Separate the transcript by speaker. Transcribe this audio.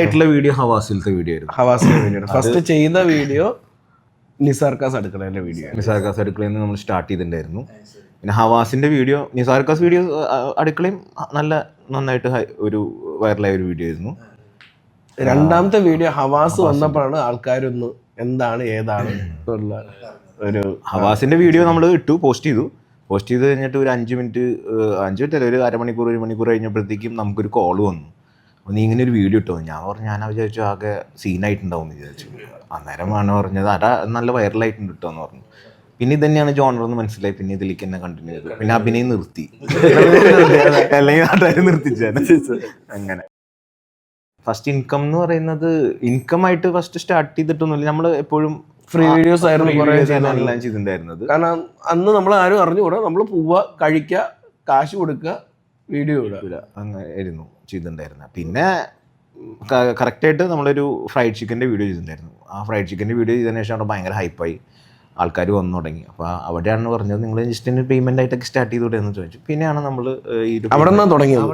Speaker 1: ആയിട്ടുള്ള video ഹവാസിലത്തെ video ആയിരുന്നു.
Speaker 2: ഹവാസിലെ video first ചെയ്ത വീഡിയോ നിസാർക്കാസ് അടുക്കളയിലെ വീഡിയോ.
Speaker 1: നിസാർക്കാസ് അടുക്കളയിൽ നിന്ന് നമ്മൾ സ്റ്റാർട്ട് ചെയ്തിട്ടുണ്ടായിരുന്നു. പിന്നെ ഹവാസിന്റെ വീഡിയോ, നിസാർക്കാസ് വീഡിയോ അടുക്കളയും നന്നായിട്ട് ഒരു വൈറലായ ഒരു വീഡിയോ ആയിരുന്നു.
Speaker 2: രണ്ടാമത്തെ വീഡിയോ ഹവാസ് വന്നപ്പോഴാണ് ആൾക്കാരൊന്ന് എന്താണ് ഏതാണ് ഒരു
Speaker 1: ഹവാസിന്റെ വീഡിയോ നമ്മൾ പോസ്റ്റ് ചെയ്ത് കഴിഞ്ഞിട്ട് ഒരു 5 മിനിറ്റ് അല്ല, ഒരു അരമണിക്കൂർ 1 മണിക്കൂർ കഴിഞ്ഞപ്പോഴത്തേക്കും നമുക്കൊരു കോൾ വന്നു. അപ്പോൾ നീ ഇങ്ങനെ ഒരു വീഡിയോ ഇട്ടോ. ഞാൻ വിചാരിച്ചു ആകെ സീനായിട്ടുണ്ടാവും എന്ന് വിചാരിച്ചു. അന്നേരമാണ് പറഞ്ഞത് നല്ല വൈറലായിട്ടുണ്ട് കേട്ടോ എന്ന് പറഞ്ഞു. പിന്നെ ഇത് തന്നെയാണ് ജോണർ എന്ന് മനസ്സിലായി. പിന്നെ ഇതിലേക്ക് തന്നെ കണ്ടിന്യൂ ചെയ്തു. പിന്നെ അഭിനയം നിർത്തി, അല്ലെങ്കിൽ നാട്ടുകാർ നിർത്തിച്ചാണ്. അങ്ങനെ ഫസ്റ്റ് ഇൻകം എന്ന് പറയുന്നത് ഇൻകം ആയിട്ട് ഫസ്റ്റ് സ്റ്റാർട്ട് ചെയ്തിട്ടൊന്നുമില്ല. നമ്മൾ എപ്പോഴും
Speaker 2: ഫ്രീ വീഡിയോസ് ആയിരുന്നു
Speaker 1: എല്ലാം ചെയ്തിട്ടുണ്ടായിരുന്നത്.
Speaker 2: കാരണം അന്ന് നമ്മൾ ആരും അറിഞ്ഞുകൂടാ, നമ്മൾ പോവുക, കഴിക്കുക, കാശ് കൊടുക്കുക, വീഡിയോ ഇടുക,
Speaker 1: അങ്ങനെ ആയിരുന്നു ചെയ്തിട്ടുണ്ടായിരുന്നത്. പിന്നെ കറക്റ്റായിട്ട് നമ്മളൊരു ഫ്രൈഡ് ചിക്കൻ്റെ വീഡിയോ ചെയ്തിട്ടുണ്ടായിരുന്നു. ആ ഫ്രൈഡ് ചിക്കൻ്റെ വീഡിയോ ചെയ്തതിനു ശേഷം അവിടെ ഭയങ്കര ഹൈപ്പായി, ആൾക്കാർ വന്നു തുടങ്ങി. അപ്പോൾ അവിടെയാണ് പറഞ്ഞത് നിങ്ങൾ ജസ്റ്റ് പേയ്മെൻ്റ് ആയിട്ടൊക്കെ സ്റ്റാർട്ട് ചെയ്തുകൂടെ എന്ന് ചോദിച്ചു. പിന്നെയാണ് നമ്മൾ
Speaker 2: അവിടെ നിന്ന് തുടങ്ങിയത്.